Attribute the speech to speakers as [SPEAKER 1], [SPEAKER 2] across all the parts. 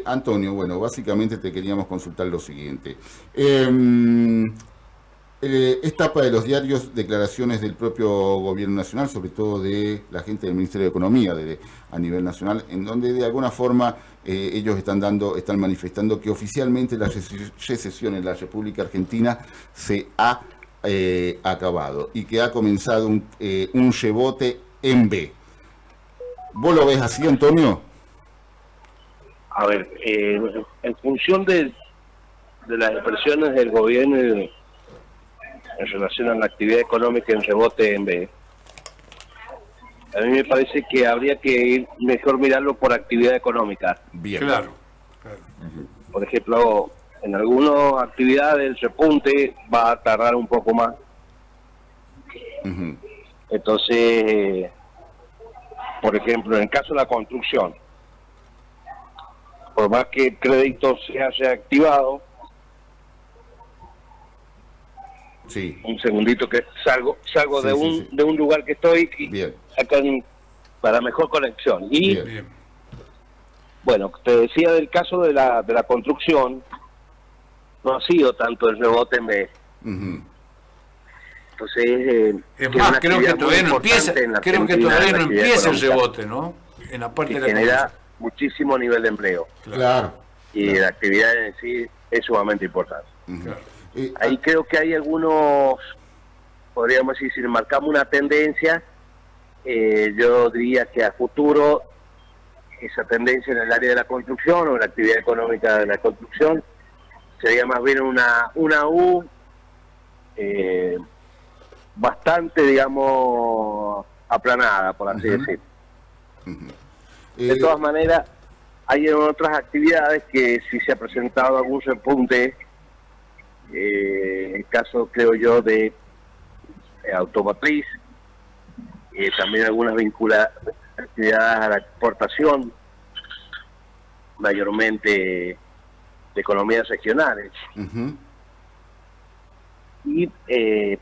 [SPEAKER 1] Antonio, bueno, básicamente te queríamos consultar lo siguiente. Es tapa de los diarios declaraciones del propio gobierno nacional, sobre todo de la gente del Ministerio de Economía a nivel nacional, en donde de alguna forma ellos están manifestando que oficialmente la recesión en la República Argentina se ha acabado y que ha comenzado un rebote en B. ¿Vos lo ves así, Antonio?
[SPEAKER 2] A ver, en función de las expresiones del gobierno en relación a la actividad económica en rebote en B, a mí me parece que habría que ir mejor mirarlo por actividad económica.
[SPEAKER 1] Bien.
[SPEAKER 3] Claro.
[SPEAKER 2] Por ejemplo, en algunas actividades el repunte va a tardar un poco más. Entonces, por ejemplo, en el caso de la construcción, por más que el crédito se haya activado,
[SPEAKER 1] Sí.
[SPEAKER 2] un segundito que salgo
[SPEAKER 1] Sí.
[SPEAKER 2] de un lugar que estoy
[SPEAKER 1] Bien.
[SPEAKER 2] acá para mejor conexión. Y
[SPEAKER 1] Bien.
[SPEAKER 2] bueno, te decía del caso de la construcción, no ha sido tanto el rebote en B. Entonces,
[SPEAKER 3] Es más, creo que todavía no empieza, el
[SPEAKER 2] rebote,
[SPEAKER 3] rebote, ¿no? En la parte
[SPEAKER 2] que
[SPEAKER 3] de la
[SPEAKER 2] genera
[SPEAKER 3] economía.
[SPEAKER 2] muchísimo nivel de empleo.
[SPEAKER 1] Claro.
[SPEAKER 2] Y la actividad en sí es sumamente importante.
[SPEAKER 3] Claro.
[SPEAKER 2] Ahí creo que hay algunos, podríamos decir, si marcamos una tendencia, yo diría que a futuro esa tendencia en el área de la construcción o en la actividad económica de la construcción sería más bien una U bastante, digamos, aplanada, por así decir. De todas maneras, hay en otras actividades que sí se ha presentado algún repunte, el caso, creo yo, de automotriz, también algunas actividades a la exportación, mayormente de economías regionales. Y en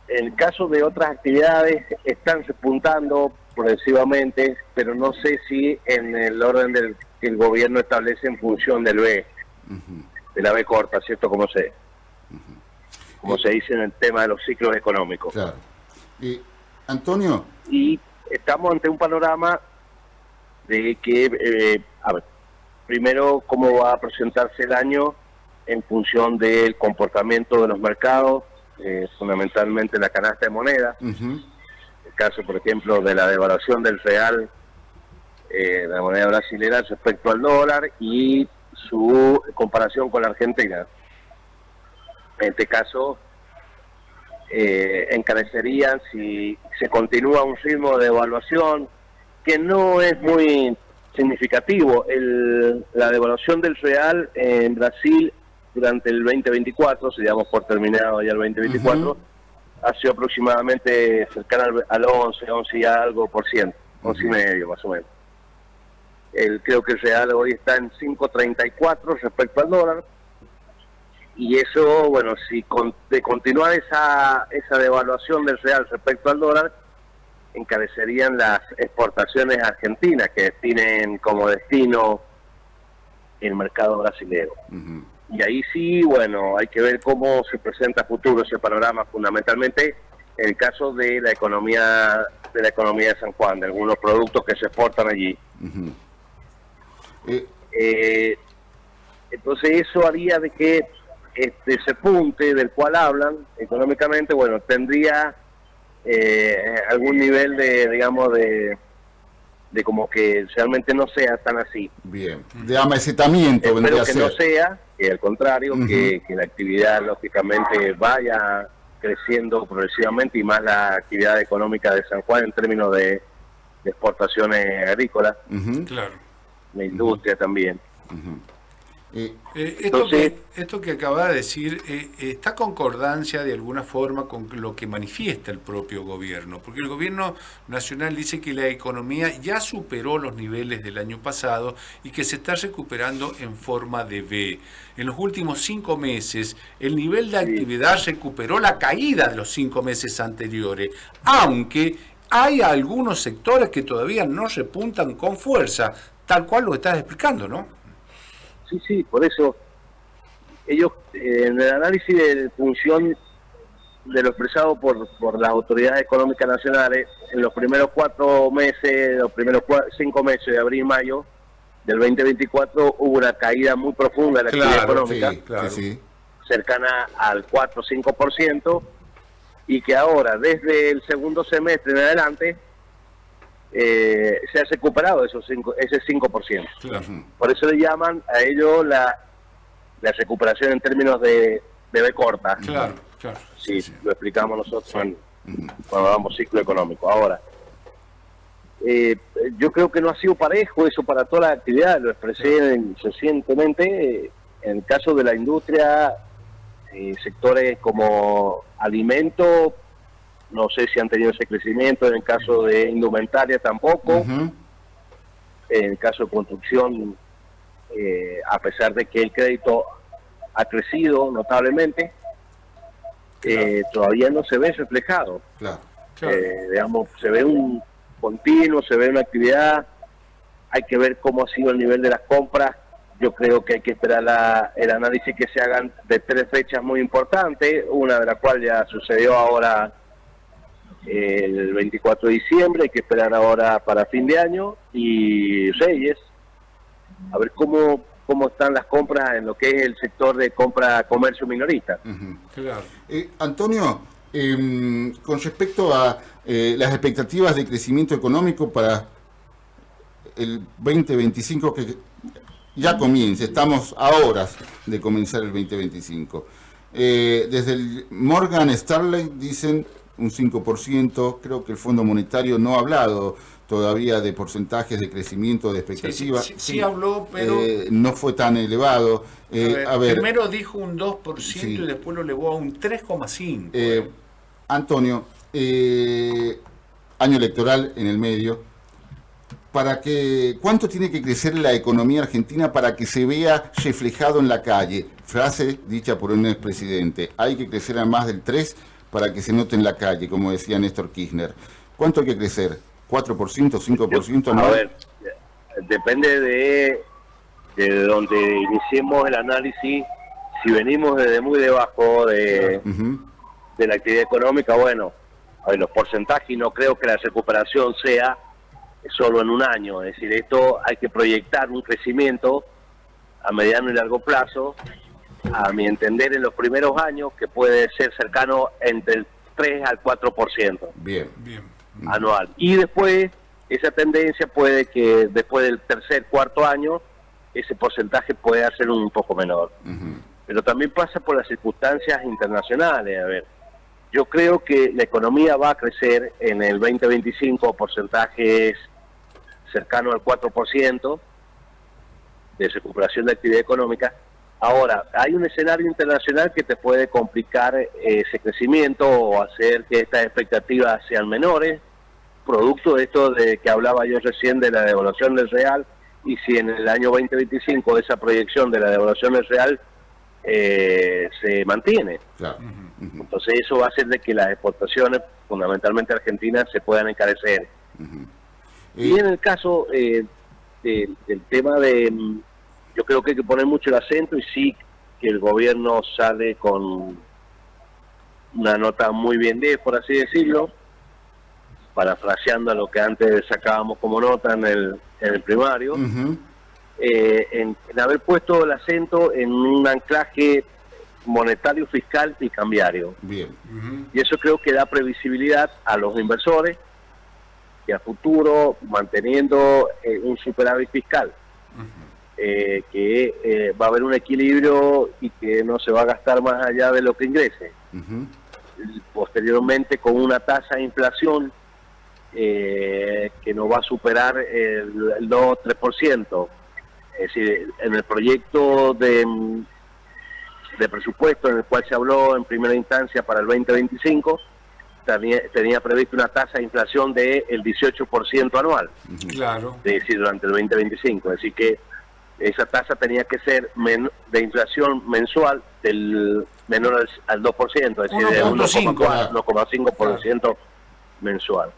[SPEAKER 2] el caso de otras actividades están repuntando progresivamente, pero no sé si en el orden que el gobierno establece en función del B, de la B corta, ¿cierto? Como se dice en el tema de los ciclos económicos.
[SPEAKER 1] Claro. Antonio.
[SPEAKER 2] Y estamos ante un panorama de que, a ver, primero, cómo va a presentarse el año en función del comportamiento de los mercados, fundamentalmente la canasta de moneda. El caso, por ejemplo, de la devaluación del real, de la moneda brasileña respecto al dólar y su comparación con la Argentina. En este caso, encarecerían si se continúa un ritmo de devaluación que no es muy significativo. La devaluación del real en Brasil durante el 2024, si damos por terminado ya el 2024, ha sido aproximadamente cercana al 11 y algo por ciento, 11 y medio más o menos. Creo que el real hoy está en 5.34 respecto al dólar, y eso, bueno, si de continuar esa devaluación del real respecto al dólar, encarecerían las exportaciones argentinas que tienen como destino el mercado brasileño. Y ahí sí, bueno, hay que ver cómo se presenta a futuro ese panorama, fundamentalmente en el caso de la economía de San Juan, de algunos productos que se exportan allí. Entonces eso haría de que ese punte del cual hablan económicamente, bueno, tendría algún nivel de, digamos, de como que realmente no sea tan así.
[SPEAKER 1] Bien, de amesetamiento vendría a ser.
[SPEAKER 2] Espero que no sea, que al contrario, que la actividad lógicamente vaya creciendo progresivamente, y más la actividad económica de San Juan en términos de exportaciones agrícolas,
[SPEAKER 3] Claro.
[SPEAKER 2] la industria también.
[SPEAKER 3] Esto que acaba de decir está concordancia de alguna forma con lo que manifiesta el propio gobierno, porque el gobierno nacional dice que la economía ya superó los niveles del año pasado y que se está recuperando en forma de V. En los últimos 5 meses el nivel de actividad recuperó la caída de los 5 meses anteriores, aunque hay algunos sectores que todavía no repuntan con fuerza, tal cual lo estás explicando, ¿no?
[SPEAKER 2] Sí, por eso ellos, en el análisis de función de lo expresado por las autoridades económicas nacionales, en los primeros 4 meses, los primeros 5 meses de abril y mayo del 2024, hubo una caída muy profunda de la actividad económica, cercana al 4 o 5%, y que ahora, desde el segundo semestre en adelante, se ha recuperado ese 5%. Claro. Por eso le llaman a ello la recuperación en términos de B corta.
[SPEAKER 3] Claro.
[SPEAKER 2] Sí, lo explicamos nosotros cuando damos ciclo económico. Ahora, yo creo que no ha sido parejo eso para toda la actividad. Lo expresé recientemente. En el caso de la industria, sectores como alimentos, no sé si han tenido ese crecimiento. En el caso de indumentaria tampoco. En el caso de construcción, a pesar de que el crédito ha crecido notablemente, todavía no se ve reflejado. Digamos, se ve un continuo, se ve una actividad. Hay que ver cómo ha sido el nivel de las compras. Yo creo que hay que esperar el análisis que se hagan de 3 fechas muy importantes, una de las cuales ya sucedió ahora el 24 de diciembre, hay que esperar ahora para fin de año, y Reyes, a ver cómo están las compras en lo que es el sector de compra comercio minorista.
[SPEAKER 1] Antonio, con respecto a las expectativas de crecimiento económico para el 2025, que ya comienza, estamos a horas de comenzar el 2025. Desde el Morgan Stanley dicen un 5%, creo que el Fondo Monetario no ha hablado todavía de porcentajes de crecimiento, de expectativas.
[SPEAKER 3] Sí habló, pero
[SPEAKER 1] no fue tan elevado.
[SPEAKER 3] A ver, primero dijo un 2% y después lo elevó a un 3,5%.
[SPEAKER 1] Antonio, año electoral en el medio. ¿Cuánto tiene que crecer la economía argentina para que se vea reflejado en la calle? Frase dicha por un expresidente. Hay que crecer a más del 3% para que se note en la calle, como decía Néstor Kirchner. ¿Cuánto hay que crecer? ¿4%, 5%?
[SPEAKER 2] A ver, depende de donde iniciemos el análisis. Si venimos desde muy debajo de la actividad económica, bueno, a ver, los porcentajes, y no creo que la recuperación sea solo en un año. Es decir, esto hay que proyectar un crecimiento a mediano y largo plazo, a mi entender, en los primeros años, que puede ser cercano entre el 3 al 4%.
[SPEAKER 1] Bien.
[SPEAKER 2] Anual. Y después, esa tendencia puede que después del tercer, cuarto año, ese porcentaje puede ser un poco menor. Pero también pasa por las circunstancias internacionales. A ver, yo creo que la economía va a crecer en el 2025 porcentajes cercanos al 4% de recuperación de actividad económica. Ahora, hay un escenario internacional que te puede complicar ese crecimiento o hacer que estas expectativas sean menores, producto de esto de que hablaba yo recién de la devaluación del real, y si en el año 2025 esa proyección de la devaluación del real se mantiene. Entonces eso va a hacer de que las exportaciones, fundamentalmente argentinas, se puedan encarecer. Y en el caso del tema de... Yo creo que hay que poner mucho el acento, y sí que el gobierno sale con una nota muy bien por así decirlo, parafraseando a lo que antes sacábamos como nota en el primario, en haber puesto el acento en un anclaje monetario, fiscal y cambiario. Y eso creo que da previsibilidad a los inversores, y a futuro, manteniendo un superávit fiscal. Que va a haber un equilibrio y que no se va a gastar más allá de lo que ingrese. Posteriormente, con una tasa de inflación que no va a superar el 2-3%. Es decir, en el proyecto de presupuesto en el cual se habló en primera instancia para el 2025, tenía previsto una tasa de inflación del 18% anual. Es decir, durante el 2025. Es decir, que esa tasa tenía que ser de inflación mensual del menor al 2%, es decir, de 1,5% mensual.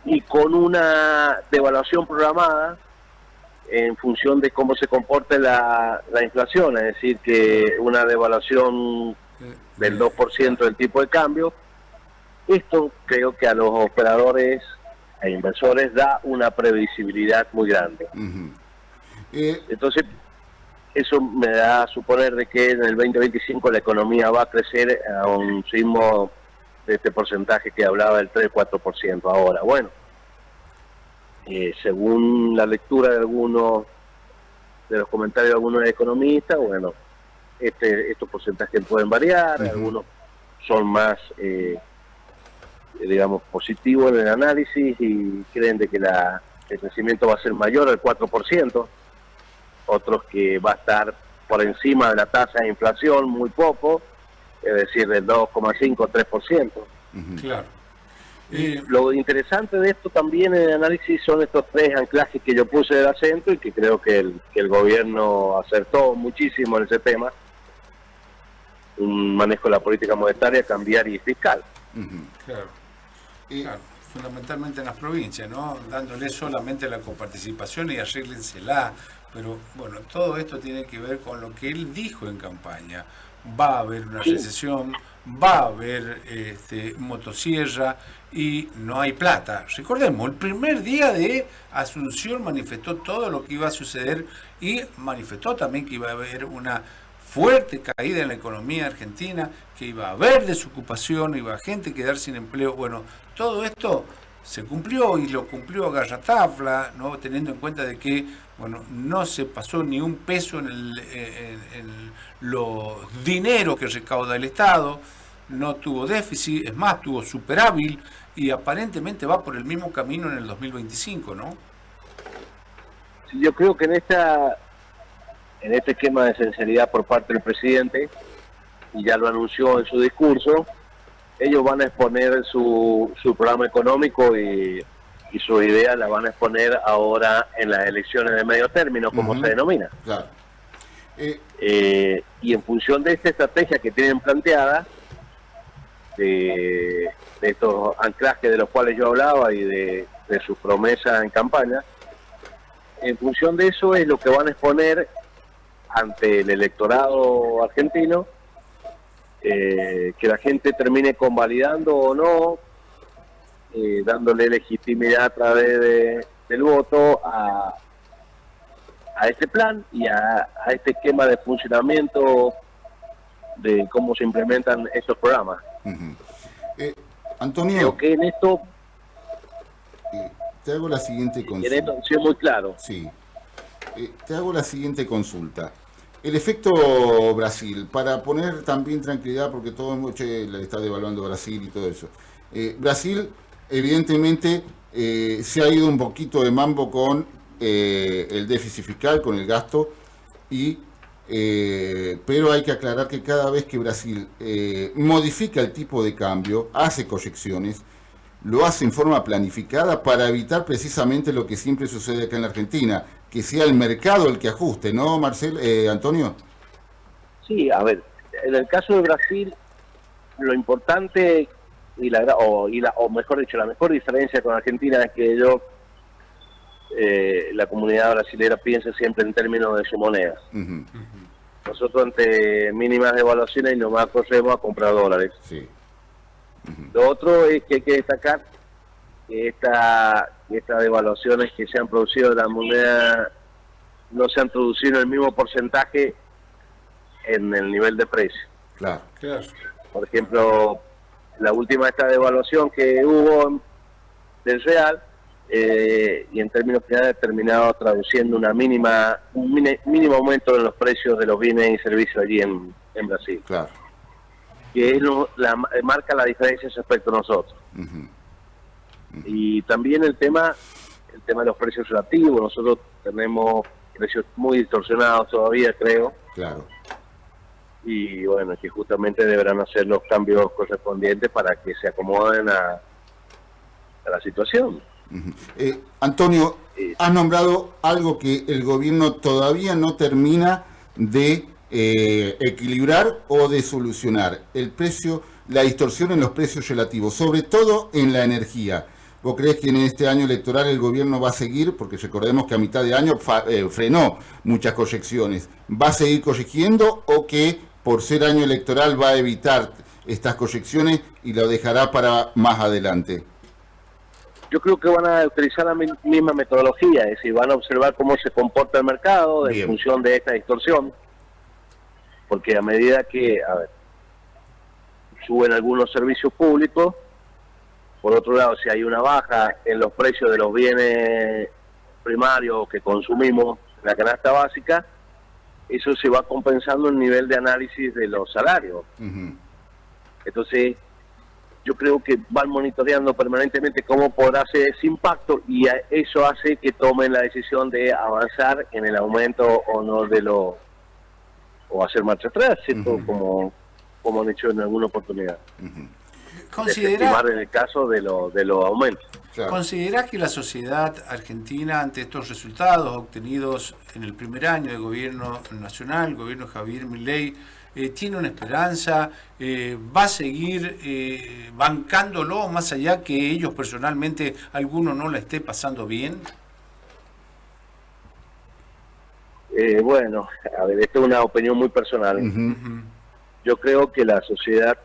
[SPEAKER 2] Y con una devaluación programada en función de cómo se comporte la inflación, es decir, que una devaluación del 2% del tipo de cambio, esto creo que a los operadores e inversores da una previsibilidad muy grande. Entonces, eso me da a suponer de que en el 2025 la economía va a crecer a un ritmo de este porcentaje que hablaba del 3-4% ahora. Bueno, según la lectura de algunos de los comentarios de algunos economistas, bueno, estos porcentajes pueden variar, algunos son más, digamos, positivos en el análisis y creen de que el crecimiento va a ser mayor al 4%, otros que va a estar por encima de la tasa de inflación muy poco, es decir, del 2,5-3%.
[SPEAKER 3] Claro.
[SPEAKER 2] Lo interesante de esto también en el análisis son estos tres anclajes que yo puse del acento y que creo que el gobierno acertó muchísimo en ese tema: un manejo de la política monetaria, cambiaria y fiscal.
[SPEAKER 3] Claro. Claro, fundamentalmente en las provincias, ¿no? Dándole solamente la coparticipación y arréglensela. Pero bueno, todo esto tiene que ver con lo que él dijo en campaña. Va a haber una recesión, va a haber motosierra y no hay plata. Recordemos, el primer día de Asunción manifestó todo lo que iba a suceder y manifestó también que iba a haber una fuerte caída en la economía argentina, que iba a haber desocupación, iba a gente quedar sin empleo. Bueno, todo esto se cumplió y lo cumplió a rajatabla, ¿no? Teniendo en cuenta de que, bueno, no se pasó ni un peso en los dineros que recauda el Estado, no tuvo déficit, es más, tuvo superávit y aparentemente va por el mismo camino en el 2025, ¿no?
[SPEAKER 2] Sí, yo creo que en este esquema de sinceridad por parte del presidente, y ya lo anunció en su discurso, ellos van a exponer su programa económico y sus ideas las van a exponer ahora en las elecciones de medio término, como se denomina.
[SPEAKER 1] Claro.
[SPEAKER 2] Y en función de esta estrategia que tienen planteada, de estos anclajes de los cuales yo hablaba y de sus promesas en campaña, en función de eso es lo que van a exponer ante el electorado argentino, que la gente termine convalidando o no, dándole legitimidad a través del voto a este plan y a este esquema de funcionamiento de cómo se implementan estos programas.
[SPEAKER 1] Antonio,
[SPEAKER 2] creo que en esto
[SPEAKER 1] te hago la siguiente consulta.
[SPEAKER 2] En esto ha sido muy claro.
[SPEAKER 1] Sí. Te hago la siguiente consulta. El efecto Brasil, para poner también tranquilidad, porque todo el mundo le está devaluando Brasil y todo eso. Brasil, evidentemente, se ha ido un poquito de mambo con el déficit fiscal, con el gasto, pero hay que aclarar que cada vez que Brasil modifica el tipo de cambio, hace correcciones, lo hace en forma planificada para evitar precisamente lo que siempre sucede acá en la Argentina, que sea el mercado el que ajuste, ¿no, Antonio?
[SPEAKER 2] Sí, a ver, en el caso de Brasil, lo importante o mejor dicho, la mejor diferencia con Argentina es que la comunidad brasilera piensa siempre en términos de su moneda. Nosotros ante mínimas devaluaciones y nomás corremos a comprar dólares.
[SPEAKER 1] Sí.
[SPEAKER 2] Lo otro es que hay que destacar que estas devaluaciones que se han producido de la moneda no se han producido en el mismo porcentaje en el nivel de precio.
[SPEAKER 1] Claro.
[SPEAKER 2] Por ejemplo, la última devaluación que hubo del real, y en términos generales ha terminado traduciendo un mínimo aumento en los precios de los bienes y servicios allí en Brasil.
[SPEAKER 1] Claro.
[SPEAKER 2] Que marca la diferencia respecto a nosotros. Y también el tema de los precios relativos. Nosotros tenemos precios muy distorsionados todavía, creo.
[SPEAKER 1] Claro.
[SPEAKER 2] Y bueno, que justamente deberán hacer los cambios correspondientes para que se acomoden a la situación.
[SPEAKER 1] Antonio, has nombrado algo que el gobierno todavía no termina de equilibrar o de solucionar: el precio, la distorsión en los precios relativos, sobre todo en la energía. ¿Vos creés que en este año electoral el gobierno va a seguir? Porque recordemos que a mitad de año frenó muchas correcciones. ¿Va a seguir corrigiendo o que por ser año electoral va a evitar estas correcciones y lo dejará para más adelante?
[SPEAKER 2] Yo creo que van a utilizar la misma metodología, es decir, van a observar cómo se comporta el mercado en función de esta distorsión, porque a medida que suben algunos servicios públicos, por otro lado, si hay una baja en los precios de los bienes primarios que consumimos en la canasta básica, eso se va compensando el nivel de análisis de los salarios. Entonces, yo creo que van monitoreando permanentemente cómo podrá ser ese impacto y eso hace que tomen la decisión de avanzar en el aumento o no o hacer marcha atrás, ¿cierto? Como han hecho en alguna oportunidad. Desestimar en el caso de los aumentos.
[SPEAKER 3] Claro. ¿Considera que la sociedad argentina, ante estos resultados obtenidos en el primer año de gobierno nacional, el gobierno de Javier Milei, tiene una esperanza, va a seguir bancándolo más allá que ellos personalmente, alguno no la esté pasando bien?
[SPEAKER 2] Bueno, a ver, esta es una opinión muy personal. Yo creo que la sociedad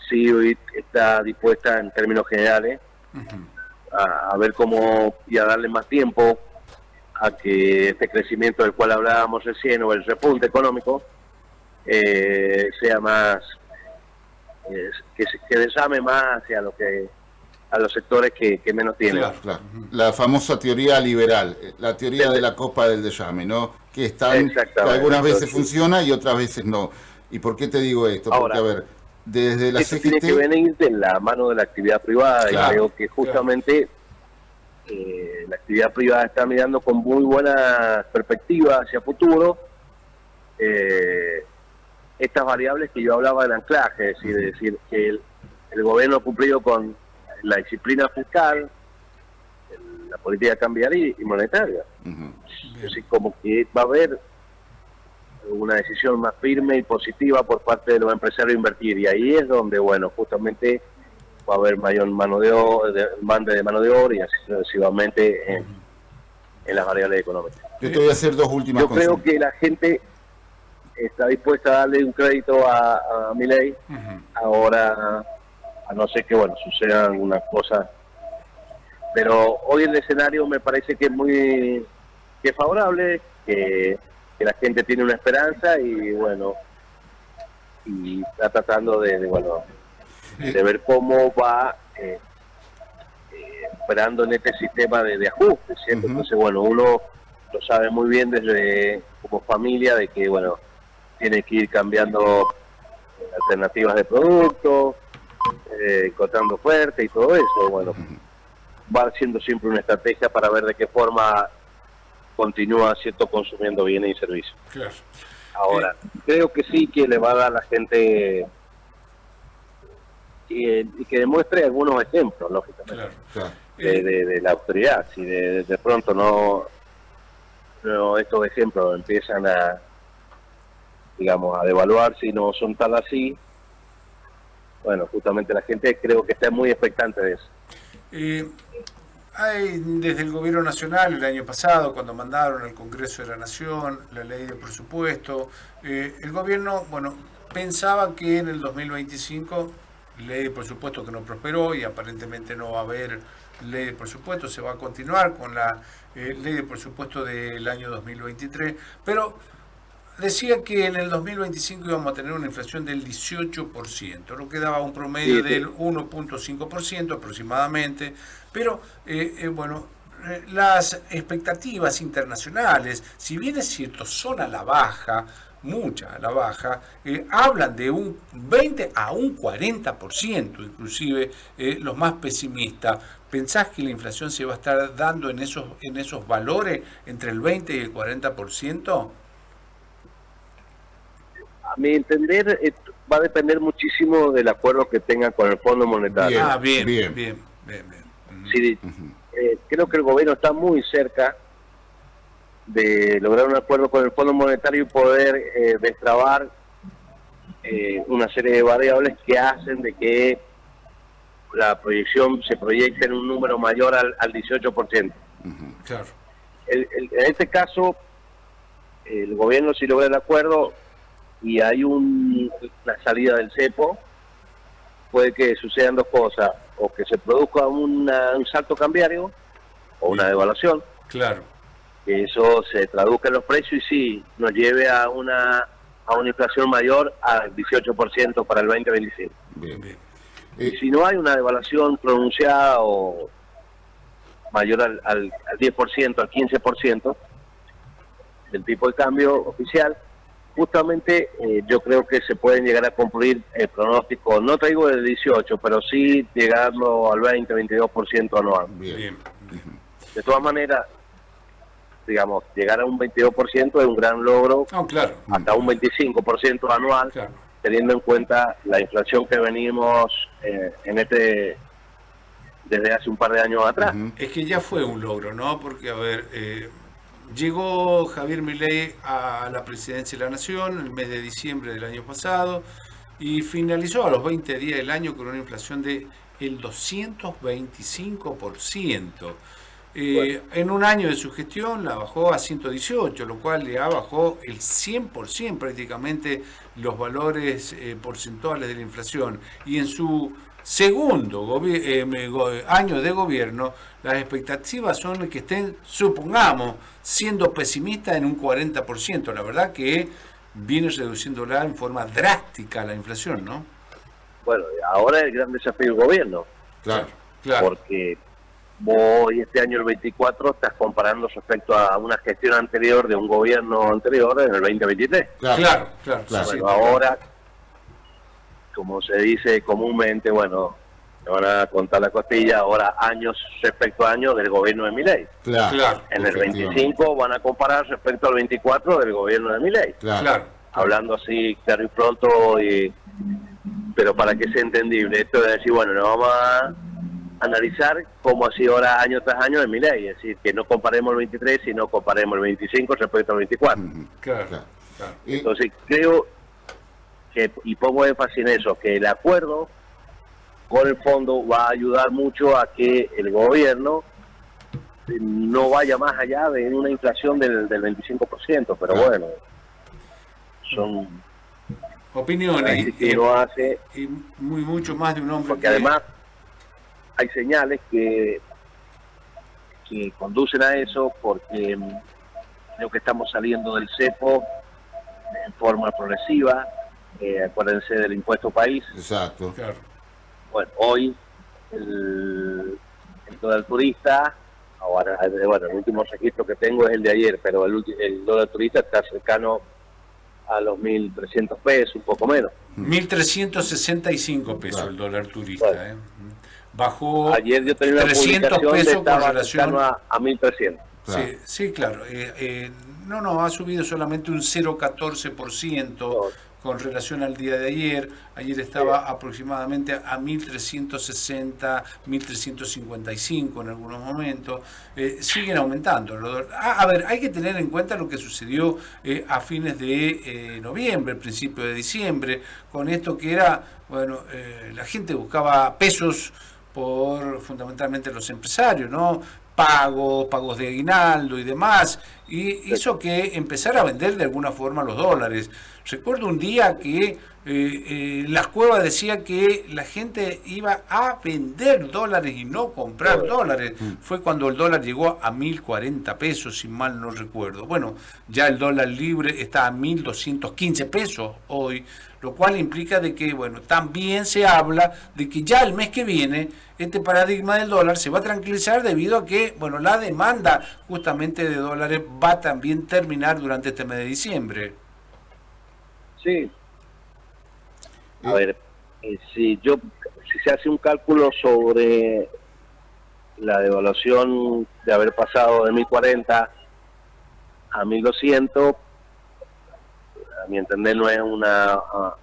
[SPEAKER 2] sí hoy está dispuesta en términos generales a ver cómo y a darle más tiempo a que este crecimiento del cual hablábamos recién o el repunte económico sea más, que desame más hacia a los sectores que menos tienen.
[SPEAKER 1] Claro, claro. La famosa teoría liberal, la teoría de la copa del desame, ¿no? Que algunas veces funciona y otras veces no. ¿Y por qué te digo esto? Porque,
[SPEAKER 2] ahora,
[SPEAKER 1] a ver, desde la CGT...
[SPEAKER 2] tiene que venir de la mano de la actividad privada, claro, y creo que justamente la actividad privada está mirando con muy buena perspectiva hacia futuro estas variables que yo hablaba del anclaje, es decir que el gobierno ha cumplido con la disciplina fiscal, la política cambiaria y monetaria. Es decir, como que va a haber una decisión más firme y positiva por parte de los empresarios a invertir, y ahí es donde, bueno, justamente va a haber mayor mano de obra y así sucesivamente en las variables económicas.
[SPEAKER 1] Yo te voy a hacer dos últimas cosas.
[SPEAKER 2] Yo creo que la gente está dispuesta a darle un crédito a Milei, ahora, a no ser que, bueno, sucedan algunas cosas, pero hoy el escenario me parece que es favorable, que la gente tiene una esperanza y, bueno, y está tratando de ver cómo va operando en este sistema de ajuste, ¿cierto? Entonces, bueno, uno lo sabe muy bien desde como familia de que, bueno, tiene que ir cambiando alternativas de productos, encontrando oferta y todo eso. Bueno, va siendo siempre una estrategia para ver de qué forma continúa, ¿cierto?, consumiendo bienes y servicios.
[SPEAKER 3] Claro.
[SPEAKER 2] Ahora, creo que sí que le va a dar a la gente y que demuestre algunos ejemplos, lógicamente,
[SPEAKER 3] claro.
[SPEAKER 2] De la autoridad. Si de pronto no estos ejemplos empiezan a, digamos, a devaluarse y no son tal así, bueno, justamente la gente creo que está muy expectante de eso.
[SPEAKER 3] Hay desde el gobierno nacional el año pasado, cuando mandaron al Congreso de la Nación la ley de presupuesto, el gobierno, bueno, pensaba que en el 2025, ley de presupuesto que no prosperó y aparentemente no va a haber ley de presupuesto, se va a continuar con la ley de presupuesto del año 2023, pero decía que en el 2025 íbamos a tener una inflación del 18%, lo que daba un promedio del 1.5% aproximadamente, pero bueno, las expectativas internacionales, si bien es cierto, son a la baja, mucha a la baja, hablan de un 20 a un 40%, inclusive los más pesimistas. ¿Pensás que la inflación se va a estar dando en esos valores entre el 20 y el 40%?
[SPEAKER 2] A mi entender, va a depender muchísimo del acuerdo que tengan con el Fondo Monetario.
[SPEAKER 3] Bien.
[SPEAKER 2] Sí, creo que el gobierno está muy cerca de lograr un acuerdo con el Fondo Monetario y poder destrabar una serie de variables que hacen de que la proyección se proyecta en un número mayor al 18%.
[SPEAKER 3] Claro.
[SPEAKER 2] En este caso, el gobierno, si logra el acuerdo y hay una salida del cepo, puede que sucedan dos cosas: o que se produzca un salto cambiario o una devaluación,
[SPEAKER 3] Claro.
[SPEAKER 2] que eso se traduzca en los precios y sí nos lleve a una inflación mayor al 18% para el 2025.
[SPEAKER 1] Bien.
[SPEAKER 3] Bien.
[SPEAKER 2] Y si no hay una devaluación pronunciada o mayor al 10%, al 15% del tipo de cambio oficial, justamente yo creo que se pueden llegar a cumplir el pronóstico, no traigo del 18, pero sí llegarlo al 20-22% anual.
[SPEAKER 1] Bien.
[SPEAKER 3] Bien.
[SPEAKER 2] De todas maneras, digamos, llegar a un 22% es un gran logro,
[SPEAKER 3] No, claro.
[SPEAKER 2] hasta un 25% anual,
[SPEAKER 3] Claro.
[SPEAKER 2] teniendo en cuenta la inflación que venimos desde hace un par de años atrás.
[SPEAKER 3] Es que ya fue un logro, ¿no? Porque, a ver, llegó Javier Milei a la presidencia de la Nación en el mes de diciembre del año pasado y finalizó a los 20 días del año con una inflación de el 225%. En un año de su gestión la bajó a 118, lo cual le bajó el 100% prácticamente los valores porcentuales de la inflación. Y en su segundo año de gobierno, las expectativas son que estén, supongamos, siendo pesimistas en un 40%. La verdad que viene reduciéndola en forma drástica la inflación, ¿no?
[SPEAKER 2] Bueno, ahora el gran desafío del gobierno,
[SPEAKER 1] Claro.
[SPEAKER 3] Claro.
[SPEAKER 2] porque vos este año el 24 estás comparando respecto a una gestión anterior de un gobierno anterior en el 2023.
[SPEAKER 3] Claro.
[SPEAKER 1] Claro.
[SPEAKER 3] Sí,
[SPEAKER 2] Bueno, ahora, como se dice comúnmente, bueno, me van a contar la costilla, ahora años respecto a años del gobierno de Milei.
[SPEAKER 1] Claro.
[SPEAKER 2] En el 25 van a comparar respecto al 24 del gobierno de Milei.
[SPEAKER 3] Claro.
[SPEAKER 2] Hablando así claro y pronto, pero para que sea entendible, esto es decir, bueno, nos vamos a analizar cómo ha sido ahora año tras año de Milei, es decir, que no comparemos el 23, sino comparemos el 25 respecto al 24.
[SPEAKER 3] Claro.
[SPEAKER 2] Entonces creo que, y pongo énfasis en eso, que el acuerdo con el fondo va a ayudar mucho a que el gobierno no vaya más allá de una inflación del 25%, pero bueno, son
[SPEAKER 3] opiniones
[SPEAKER 2] que lo hace,
[SPEAKER 3] y mucho más de un hombre
[SPEAKER 2] porque además hay señales que conducen a eso, porque creo que estamos saliendo del cepo en forma progresiva. Acuérdense del impuesto país.
[SPEAKER 1] Exacto.
[SPEAKER 3] Claro.
[SPEAKER 2] Bueno, hoy el dólar turista, ahora, bueno, el último registro que tengo es el de ayer, pero el dólar turista está cercano a los 1.300 pesos, un poco menos.
[SPEAKER 3] 1.365 pesos el dólar turista.
[SPEAKER 2] Bueno.
[SPEAKER 3] Bajó
[SPEAKER 2] Ayer yo tenía una
[SPEAKER 3] 300
[SPEAKER 2] publicación de
[SPEAKER 3] pesos con
[SPEAKER 2] estaba
[SPEAKER 3] relación
[SPEAKER 2] cercano a 1.300.
[SPEAKER 1] Claro.
[SPEAKER 3] Sí, claro. No, ha subido solamente un 0,14% con relación al día de ayer. Ayer estaba aproximadamente a 1.360, 1.355 en algunos momentos. Siguen aumentando. A ver, hay que tener en cuenta lo que sucedió a fines de noviembre, principio de diciembre, con esto que era, bueno, la gente buscaba pesos por fundamentalmente los empresarios, ¿no? Pagos de aguinaldo y demás, y hizo que empezara a vender de alguna forma los dólares. Recuerdo un día que las cuevas decía que la gente iba a vender dólares y no comprar dólares. Fue cuando el dólar llegó a 1.040 pesos, si mal no recuerdo. Bueno, ya el dólar libre está a 1.215 pesos hoy, lo cual implica de que, bueno, también se habla de que ya el mes que viene este paradigma del dólar se va a tranquilizar debido a que, bueno, la demanda justamente de dólares va a también terminar durante este mes de diciembre.
[SPEAKER 2] Sí. A ver, si se hace un cálculo sobre la devaluación de haber pasado de 1.040 a 1.200, a mi entender no es una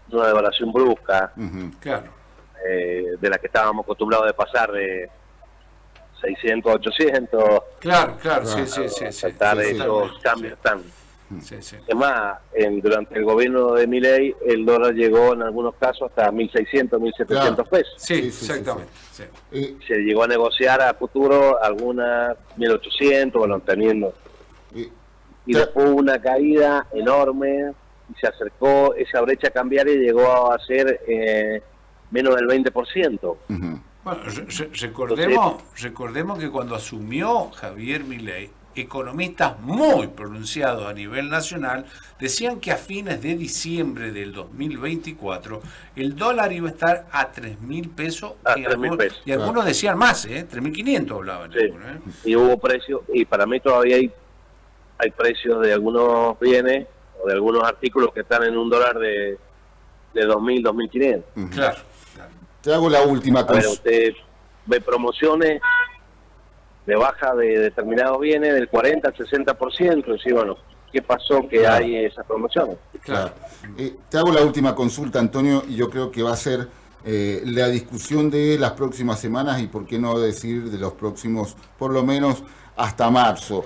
[SPEAKER 2] devaluación brusca,
[SPEAKER 3] Claro.
[SPEAKER 2] de la que estábamos acostumbrados de pasar de 600 a 800.
[SPEAKER 3] Claro, sí.
[SPEAKER 2] Tratar esos cambios tan
[SPEAKER 3] Sí, sí.
[SPEAKER 2] Es más, durante el gobierno de Milei, el dólar llegó en algunos casos hasta 1.600, 1.700 pesos.
[SPEAKER 3] Sí,
[SPEAKER 1] Sí,
[SPEAKER 3] exactamente. Sí.
[SPEAKER 2] Se llegó a negociar a futuro algunas 1.800, bueno, teniendo.
[SPEAKER 1] eh,
[SPEAKER 2] Y
[SPEAKER 1] te-
[SPEAKER 2] después hubo una caída enorme y se acercó, esa brecha cambiaria llegó a ser menos del 20%.
[SPEAKER 1] Ujú.
[SPEAKER 3] Bueno, recordemos que cuando asumió Javier Milei, economistas muy pronunciados a nivel nacional decían que a fines de diciembre del 2024 el dólar iba a estar a 3.000 pesos,
[SPEAKER 2] A 3.000 pesos.
[SPEAKER 3] y algunos decían más, 3.500 hablaban.
[SPEAKER 2] Sí.
[SPEAKER 3] Algunos,
[SPEAKER 2] Y hubo precios, y para mí todavía hay precios de algunos bienes o de algunos artículos que están en un dólar de 2.000, 2.500.
[SPEAKER 1] Ujú.
[SPEAKER 3] Claro.
[SPEAKER 1] Te hago la última
[SPEAKER 2] A ver,
[SPEAKER 1] consulta.
[SPEAKER 2] usted ve promociones de baja de determinados bienes del 40 al 60%, y sí, bueno, ¿qué pasó que
[SPEAKER 1] Claro.
[SPEAKER 2] hay esas promociones?
[SPEAKER 3] Claro.
[SPEAKER 1] Te hago la última consulta, Antonio, y yo creo que va a ser la discusión de las próximas semanas y por qué no decir de los próximos, por lo menos hasta marzo.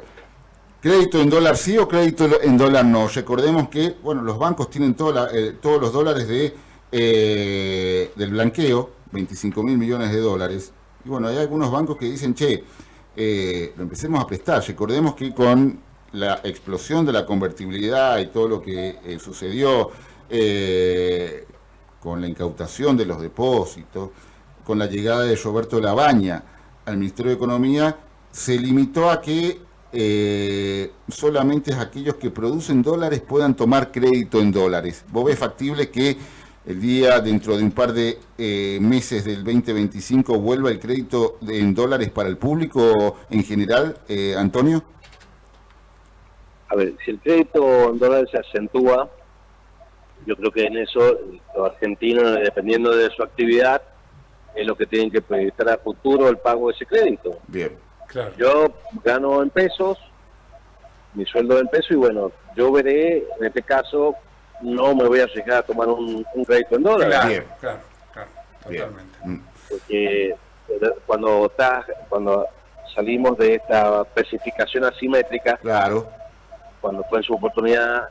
[SPEAKER 1] ¿Crédito en dólar sí o crédito en dólar no? Recordemos que, bueno, los bancos tienen todos los dólares del blanqueo, 25.000 millones de dólares. Y bueno, hay algunos bancos que dicen, che, lo empecemos a prestar. Recordemos que con la explosión de la convertibilidad y todo lo que sucedió con la incautación de los depósitos, con la llegada de Roberto Labaña al Ministerio de Economía, se limitó a que solamente aquellos que producen dólares puedan tomar crédito en dólares. ¿Vos ves factible que el día, dentro de un par de meses del 2025, vuelva el crédito en dólares para el público en general, Antonio?
[SPEAKER 2] A ver, si el crédito en dólares se acentúa, yo creo que en eso los argentinos, dependiendo de su actividad, es lo que tienen que proyectar a futuro el pago de ese crédito.
[SPEAKER 1] Bien.
[SPEAKER 3] Claro.
[SPEAKER 2] Yo gano en pesos, mi sueldo en pesos, y bueno, yo veré, en este caso, no me voy a arriesgar a tomar un crédito en dólares.
[SPEAKER 3] Claro,
[SPEAKER 1] Bien.
[SPEAKER 3] claro,
[SPEAKER 1] Bien.
[SPEAKER 3] totalmente.
[SPEAKER 2] Porque cuando salimos de esta especificación asimétrica,
[SPEAKER 1] Claro.
[SPEAKER 2] cuando fue en su oportunidad,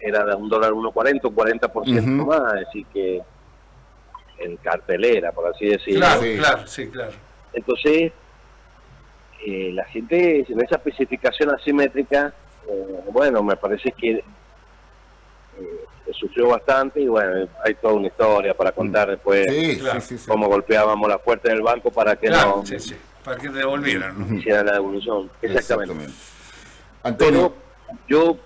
[SPEAKER 2] era de un dólar 1.40, un 40%
[SPEAKER 1] Ujú.
[SPEAKER 2] más, es decir que en cartelera, por así decirlo.
[SPEAKER 3] Claro,
[SPEAKER 1] Sí.
[SPEAKER 3] claro, sí, claro.
[SPEAKER 2] Entonces, la gente en esa especificación asimétrica, bueno, me parece que sufrió bastante, y bueno, hay toda una historia para contar después
[SPEAKER 1] Sí,
[SPEAKER 3] Claro.
[SPEAKER 1] sí, sí.
[SPEAKER 2] cómo golpeábamos la puerta del banco para que
[SPEAKER 3] Claro,
[SPEAKER 2] no
[SPEAKER 3] sí, sí. Para que devolvieran, ¿no?
[SPEAKER 2] hicieran la devolución. Exactamente.
[SPEAKER 1] Antonio,
[SPEAKER 2] Pero yo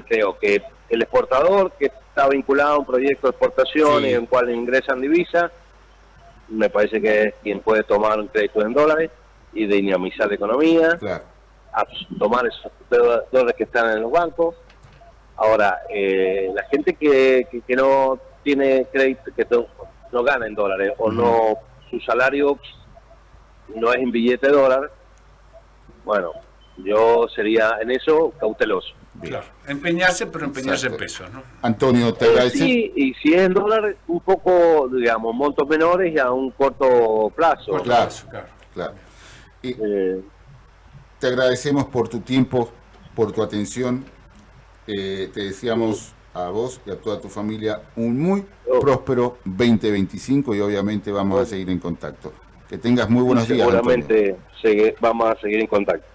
[SPEAKER 2] creo que el exportador que está vinculado a un proyecto de exportación
[SPEAKER 1] Sí.
[SPEAKER 2] en el cual ingresan divisas, me parece que es quien puede tomar un crédito en dólares y dinamizar la economía,
[SPEAKER 1] claro.
[SPEAKER 2] a tomar esos dólares que están en los bancos. Ahora, la gente que no tiene crédito, que no gana en dólares, o no, su salario no es en billete de dólar, bueno, yo sería en eso cauteloso.
[SPEAKER 1] Bien.
[SPEAKER 3] Claro. Empeñarse, pero empeñarse en
[SPEAKER 1] Exacto.
[SPEAKER 3] pesos, ¿no?
[SPEAKER 1] Antonio, te agradecemos.
[SPEAKER 2] Sí, y si es en dólar, un poco, digamos, montos menores y a un corto plazo.
[SPEAKER 3] Corto
[SPEAKER 1] Claro.
[SPEAKER 3] plazo, claro.
[SPEAKER 1] Claro. Y
[SPEAKER 2] Eh,
[SPEAKER 1] te agradecemos por tu tiempo, por tu atención. Te deseamos a vos y a toda tu familia un muy próspero 2025 y obviamente vamos a seguir en contacto. Que tengas muy buenos días, Antonio.
[SPEAKER 2] seguramente vamos a seguir en contacto.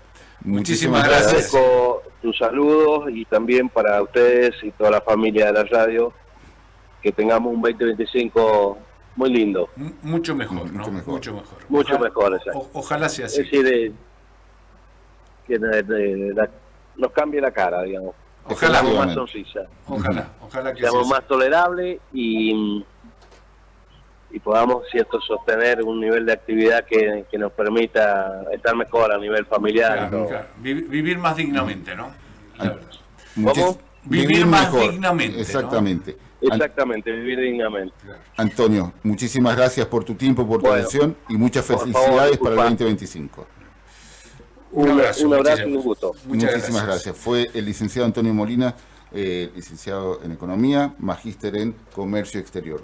[SPEAKER 3] Muchísimas
[SPEAKER 2] Te
[SPEAKER 3] gracias.
[SPEAKER 2] agradezco tus saludos y también para ustedes y toda la familia de la radio, que tengamos un 2025 muy lindo,
[SPEAKER 3] Mucho mejor, ¿no?
[SPEAKER 1] Mucho mejor.
[SPEAKER 3] Mucho mejor.
[SPEAKER 2] mucho
[SPEAKER 3] Ojalá-
[SPEAKER 2] mejor. Exacto.
[SPEAKER 3] Ojalá sea
[SPEAKER 2] Es
[SPEAKER 3] así.
[SPEAKER 2] decir, que nos cambie la cara, digamos.
[SPEAKER 3] Ojalá,
[SPEAKER 2] Seamos más
[SPEAKER 1] Efectivamente.
[SPEAKER 2] sonrisa,
[SPEAKER 3] ojalá que
[SPEAKER 2] seamos
[SPEAKER 3] sea
[SPEAKER 2] más tolerables y podamos, cierto, sostener un nivel de actividad que nos permita estar mejor a nivel familiar.
[SPEAKER 3] Claro,
[SPEAKER 2] ¿no?
[SPEAKER 3] claro. Vivir más dignamente, ¿no? La verdad.
[SPEAKER 1] Muchis-
[SPEAKER 3] Vivir más dignamente, ¿no?
[SPEAKER 1] Exactamente.
[SPEAKER 2] Exactamente, vivir dignamente.
[SPEAKER 1] Antonio, muchísimas gracias por tu tiempo, por tu
[SPEAKER 2] Bueno,
[SPEAKER 1] atención y muchas
[SPEAKER 2] por favor,
[SPEAKER 1] felicidades para el
[SPEAKER 2] disculpa.
[SPEAKER 1] 2025.
[SPEAKER 2] Un abrazo y un
[SPEAKER 3] muchísimas-
[SPEAKER 2] gusto.
[SPEAKER 1] Muchísimas gracias. Fue el licenciado Antonio Molina, licenciado en Economía, magíster en Comercio Exterior.